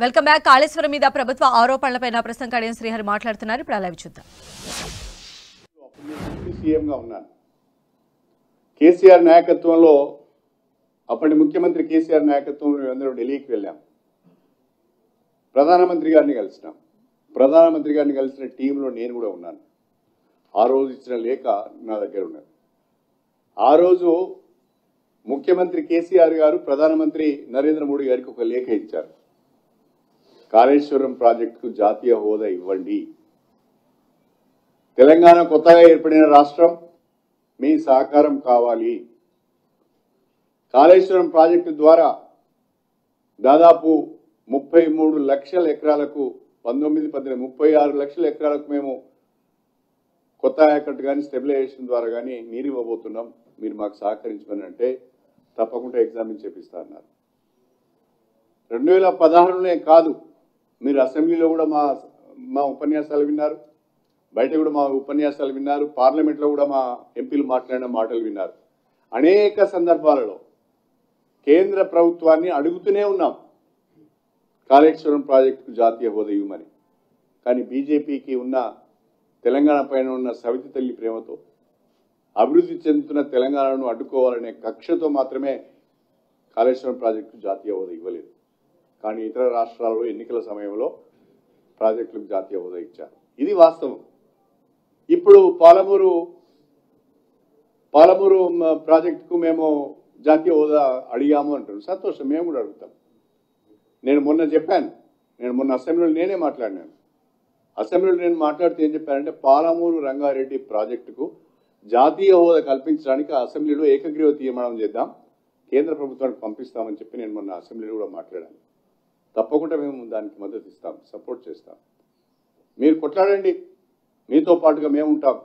Welcome back. Kaleshwaram మీద ప్రభుత్వ ఆరోపణలపై ప్రస్తుతం కడియం శ్రీహరి మాట్లాడుతున్నారు. ఇప్పుడు లైవ్ చూద్దాం. సీఎంగా ఉన్నాను. కేసీఆర్ నాయకత్వంలో అప్పటి ముఖ్యమంత్రి కేసీఆర్ నాయకత్వంలో మేమందరం ఢిల్లీకి వెళ్ళాం. ప్రధానమంత్రి గారిని కలిసినాం. ప్రధానమంత్రి గారిని కలిసిన టీంలో నేను కూడా ఉన్నాను. ఆ రోజు ఇచ్చిన లేఖ నా దగ్గర ఉన్నది. ఆ రోజు ముఖ్యమంత్రి కేసీఆర్ గారు ప్రధానమంత్రి నరేంద్ర మోడీ గారికి ఒక లేఖ ఇచ్చారు. కాళేశ్వరం ప్రాజెక్టుకు జాతీయ హోదా ఇవ్వండి. తెలంగాణ కొత్తగా ఏర్పడిన రాష్ట్రం, మీ సహకారం కావాలి. కాళేశ్వరం ప్రాజెక్టు ద్వారా దాదాపు 33 లక్షల ఎకరాలకు 36 లక్షల ఎకరాలకు మేము కొత్త ఆయకట్టు కానీ స్టెబిలైజేషన్ ద్వారా కానీ నీరు ఇవ్వబోతున్నాం. మీరు మాకు సహకరించమని అంటే తప్పకుండా ఎగ్జామిన్ చేపిస్తా అన్నారు. 2016లోనే కాదు, మీరు అసెంబ్లీలో కూడా మా ఉపన్యాసాలు విన్నారు, బయట కూడా మా ఉపన్యాసాలు విన్నారు, పార్లమెంట్లో కూడా మా ఎంపీలు మాట్లాడిన మాటలు విన్నారు. అనేక సందర్భాలలో కేంద్ర ప్రభుత్వాన్ని అడుగుతూనే ఉన్నాం కాళేశ్వరం ప్రాజెక్టుకు జాతీయ హోదా ఇవ్వమని. కానీ బీజేపీకి ఉన్న తెలంగాణ పైన ఉన్న సవితి తల్లి ప్రేమతో అభివృద్ధి చెందుతున్న తెలంగాణను అడ్డుకోవాలనే కక్షతో మాత్రమే కాళేశ్వరం ప్రాజెక్టుకు జాతీయ హోదా ఇవ్వలేదు. కానీ ఇతర రాష్ట్రాల్లో ఎన్నికల సమయంలో ప్రాజెక్టులకు జాతీయ హోదా ఇచ్చారు. ఇది వాస్తవం. ఇప్పుడు పాలమూరు ప్రాజెక్టుకు మేము జాతీయ హోదా అడిగాము అంటారు. సంతోషం, మేము కూడా అడుగుతాం. నేను మొన్న చెప్పాను, మొన్న అసెంబ్లీలో నేనే మాట్లాడినాను. అసెంబ్లీలో నేను మాట్లాడితే ఏం చెప్పానంటే, పాలమూరు రంగారెడ్డి ప్రాజెక్టుకు జాతీయ హోదా కల్పించడానికి అసెంబ్లీలో ఏకగ్రీవ తీర్మానం చేద్దాం, కేంద్ర ప్రభుత్వానికి పంపిస్తామని చెప్పి నేను మొన్న అసెంబ్లీలో కూడా మాట్లాడాను. తప్పకుండా మేము దానికి మద్దతు ఇస్తాం, సపోర్ట్ చేస్తాం. మీరు కొట్లాడండి, మీతో పాటుగా మేము ఉంటాం.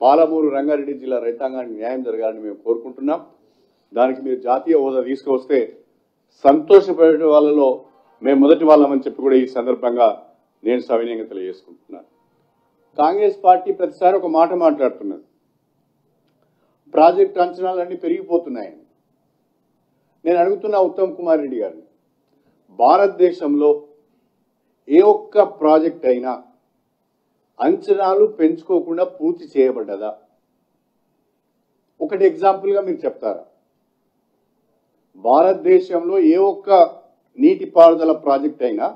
పాలమూరు రంగారెడ్డి జిల్లా రైతాంగానికి న్యాయం జరగాలని మేము కోరుకుంటున్నాం. దానికి మీరు జాతీయ హోదా తీసుకువస్తే సంతోషపడే వాళ్ళలో మేము మొదటి వాళ్ళమని చెప్పి కూడా ఈ సందర్భంగా నేను సవినయంగా తెలియజేసుకుంటున్నాను. కాంగ్రెస్ పార్టీ ప్రతిసారి ఒక మాట మాట్లాడుతున్నది, ప్రాజెక్టు అంచనాలన్నీ పెరిగిపోతున్నాయని. నేను అడుగుతున్నా ఉత్తమ్ కుమార్ రెడ్డి గారిని, భారతదేశంలో ఏ ఒక్క ప్రాజెక్ట్ అయినా అంచనాలు పెంచుకోకుండా పూర్తి చేయబడ్డదా? ఒకటి ఎగ్జాంపుల్గా మీరు చెప్తారా? భారతదేశంలో ఏ ఒక్క నీటిపారుదల ప్రాజెక్ట్ అయినా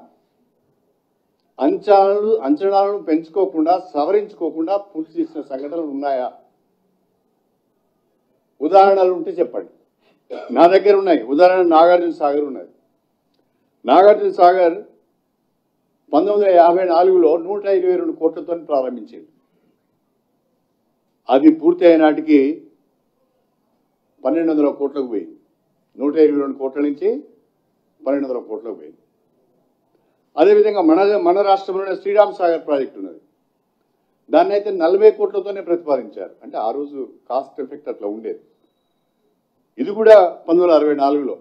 అంచనాలను పెంచుకోకుండా, సవరించుకోకుండా పూర్తి చేసిన సంఘటనలు ఉన్నాయా? ఉదాహరణలు ఉంటే చెప్పండి. నా దగ్గర ఉన్నాయి. ఉదాహరణ నాగార్జున సాగర్ ఉన్నది. నాగార్జున సాగర్ 1954లో 122 కోట్లతో ప్రారంభించింది. అది పూర్తి అయిన నాటికి 1200 కోట్లకు పోయింది. 122 కోట్ల నుంచి 1200 కోట్లకు పోయింది. అదేవిధంగా మన రాష్ట్రంలోనే శ్రీరామ్ సాగర్ ప్రాజెక్టు ఉన్నది. దాన్ని అయితే 40 కోట్లతోనే ప్రతిపాదించారు. అంటే ఆ రోజు కాస్ట్ ఎఫెక్ట్ అట్లా ఉండేది. ఇది కూడా 1964లో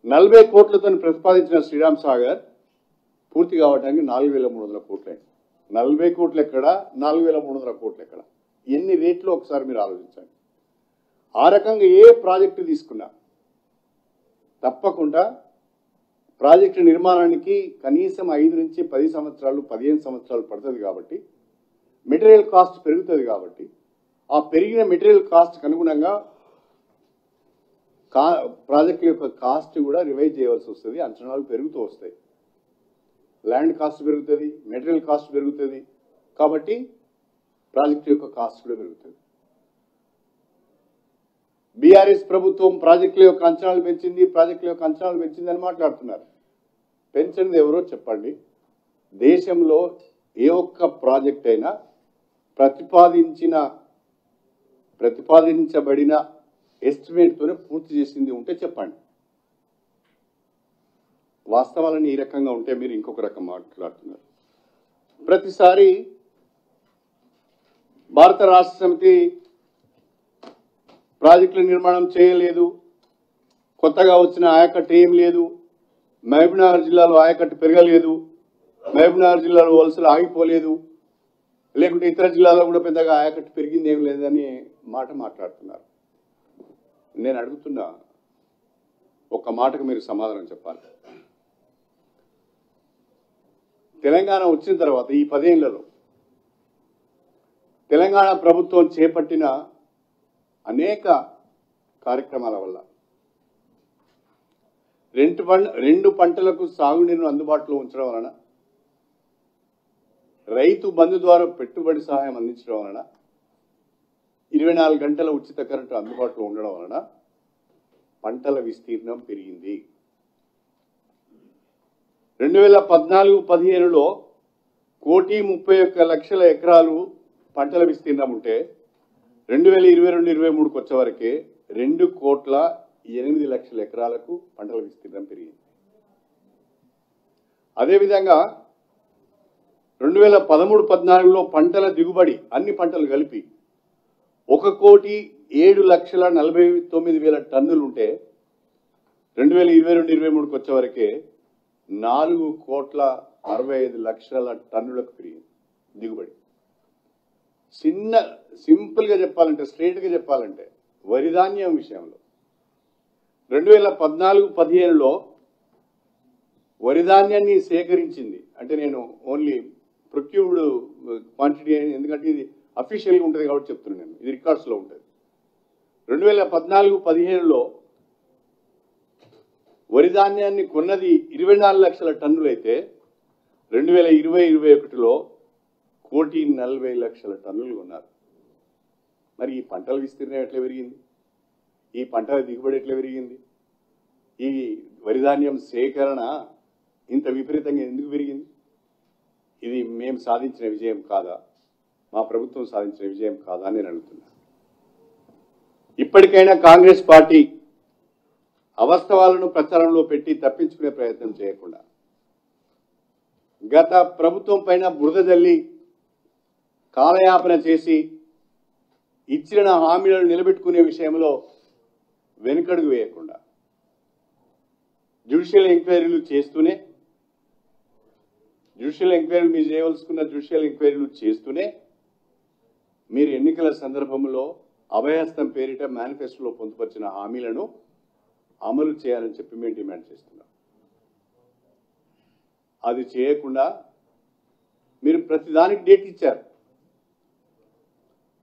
40 కోట్లతో ప్రతిపాదించిన శ్రీరామ్ సాగర్ పూర్తి కావడానికి 4300 కోట్లు అయింది. 40 కోట్లు ఎక్కడ, 4300 కోట్లు ఎక్కడ? ఎన్ని రేట్లు ఒకసారి మీరు ఆలోచించండి. ఆ రకంగా ఏ ప్రాజెక్టు తీసుకున్నా తప్పకుండా ప్రాజెక్టు నిర్మాణానికి కనీసం 5 నుంచి 10 సంవత్సరాలు, 15 సంవత్సరాలు పడుతుంది. కాబట్టి మెటీరియల్ కాస్ట్ పెరుగుతుంది. కాబట్టి ఆ పెరిగిన మెటీరియల్ కాస్ట్కి అనుగుణంగా ప్రాజెక్టు యొక్క కాస్ట్ కూడా రివైజ్ చేయవలసి వస్తుంది. అంచనాలు పెరుగుతూ వస్తాయి. ల్యాండ్ కాస్ట్ పెరుగుతుంది, మెటీరియల్ కాస్ట్ పెరుగుతుంది. కాబట్టి ప్రాజెక్టు యొక్క కాస్ట్ కూడా పెరుగుతుంది. బీఆర్ఎస్ ప్రభుత్వం ప్రాజెక్టుల యొక్క అంచనాలు పెంచింది అని మాట్లాడుతున్నారు. పెంచింది ఎవరో చెప్పండి. దేశంలో ఏ ఒక్క ప్రాజెక్ట్ అయినా ప్రతిపాదించబడిన ఎస్టిమేట్తోనే పూర్తి చేసింది ఉంటే చెప్పండి. వాస్తవాలని ఈ రకంగా ఉంటే మీరు ఇంకొక రకం మాట్లాడుతున్నారు. ప్రతిసారి భారత రాష్ట్ర సమితి ప్రాజెక్టుల నిర్మాణం చేయలేదు, కొత్తగా వచ్చిన ఆయకట్టు ఏం లేదు, మహబూబ్నగర్ జిల్లాలో ఆయకట్టు పెరగలేదు, మహబూబ్నగర్ జిల్లాలో వలసలు ఆగిపోలేదు, లేకుంటే ఇతర జిల్లాలో కూడా పెద్దగా ఆయకట్టు పెరిగింది ఏం లేదని మాట్లాడుతున్నారు. నేను అడుగుతున్నా, ఒక్క మాటకు మీరు సమాధానం చెప్పాలి. తెలంగాణ వచ్చిన తర్వాత ఈ 10 ఏళ్లలో తెలంగాణ ప్రభుత్వం చేపట్టిన అనేక కార్యక్రమాల వల్ల రెండు పంటలకు సాగునీరును అందుబాటులో ఉంచడం వలన, రైతు బంధు ద్వారా పెట్టుబడి సహాయం అందించడం వలన, 24 గంటల ఉచిత కరెంటు అందుబాటులో ఉండడం వలన పంటల విస్తీర్ణం పెరిగింది. 2014-15లో 1,31,00,000 ఎకరాలు పంటల విస్తీర్ణం ఉంటే 2022-23కు వచ్చే వరకే 2,08,00,000 ఎకరాలకు పంటల విస్తీర్ణం పెరిగింది. అదేవిధంగా 2013-14లో పంటల దిగుబడి అన్ని పంటలు కలిపి 1,07,49,000 టన్నులు ఉంటే 2022-23కు వచ్చే వరకే 4,65,00,000 టన్నులకు పెరిగింది దిగుబడి. సింపుల్ గా చెప్పాలంటే, స్ట్రైట్ గా చెప్పాలంటే, వరి ధాన్యం విషయంలో 2014-15లో వరి ధాన్యాన్ని సేకరించింది, అంటే నేను ఓన్లీ ప్రొక్యూర్డ్ క్వాంటిటీ, ఎందుకంటే ఇది అఫీషియల్గా ఉంటుంది కాబట్టి చెప్తున్నాను, నేను ఇది రికార్డ్స్లో ఉంటుంది. 2014-15లో వరి ధాన్యాన్ని కొన్నది 24 లక్షల టన్నులు అయితే 2020-21లో 1,40,00,000 టన్నులు కొన్నారు. మరి ఈ పంటల విస్తీర్ణం ఎట్లా పెరిగింది? ఈ పంటల దిగుబడి ఎట్లా పెరిగింది? ఈ వరి ధాన్యం సేకరణ ఇంత విపరీతంగా ఎందుకు పెరిగింది? ఇది మేము సాధించిన విజయం కాదా? మా ప్రభుత్వం సాధించిన విజయం కాదా అని నేను అడుగుతున్నా. ఇప్పటికైనా కాంగ్రెస్ పార్టీ అవాస్తవాలను ప్రచారంలో పెట్టి తప్పించుకునే ప్రయత్నం చేయకుండా, గత ప్రభుత్వం పైన బురద జల్లి కాలయాపన చేసి ఇచ్చిన హామీలను నిలబెట్టుకునే విషయంలో వెనుకడుగు వేయకుండా జ్యుడిషియల్ ఎంక్వైరీలు చేస్తూనే, మీరు చేయవలసుకున్న జ్యుడిషియల్ ఎంక్వైరీలు చేస్తూనే మీరు ఎన్నికల సందర్భంలో అభయహస్తం పేరిట మేనిఫెస్టోలో పొందుపరిచిన హామీలను అమలు చేయాలని చెప్పి మేము డిమాండ్ చేస్తున్నాం. అది చేయకుండా మీరు ప్రతిదానికి డేట్ ఇచ్చారు.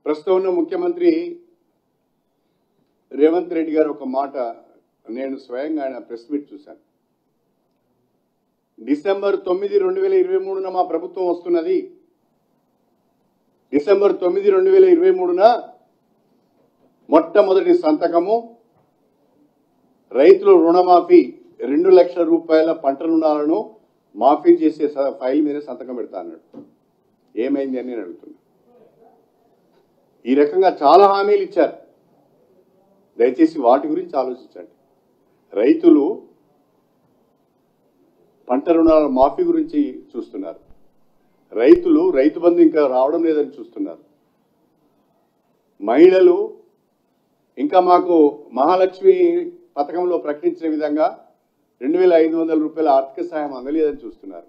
ప్రస్తుతం ఉన్న ముఖ్యమంత్రి రేవంత్ రెడ్డి గారు ఒక మాట, నేను స్వయంగా ఆయన ప్రెస్ మీట్ చూశాను. December 9, 2023 మా ప్రభుత్వం వస్తున్నది. December 9, 2023 మొట్టమొదటి సంతకము రైతుల రుణమాఫీ 2 లక్షల రూపాయల పంట రుణాలను మాఫీ చేసే ఫైల్ మీద సంతకం పెడతా అన్నాడు. ఏమైంది అని నేను అడుగుతున్నా. ఈ రకంగా చాలా హామీలు ఇచ్చారు. దయచేసి వాటి గురించి ఆలోచించండి. రైతులు పంట రుణాల మాఫీ గురించి చూస్తున్నారు. రైతులు రైతు బంధు ఇంకా రావడం లేదని చూస్తున్నారు. మహిళలు ఇంకా మాకు మహాలక్ష్మి పథకంలో ప్రకటించిన విధంగా 2,500 రూపాయల ఆర్థిక సాయం అందలేదని చూస్తున్నారు.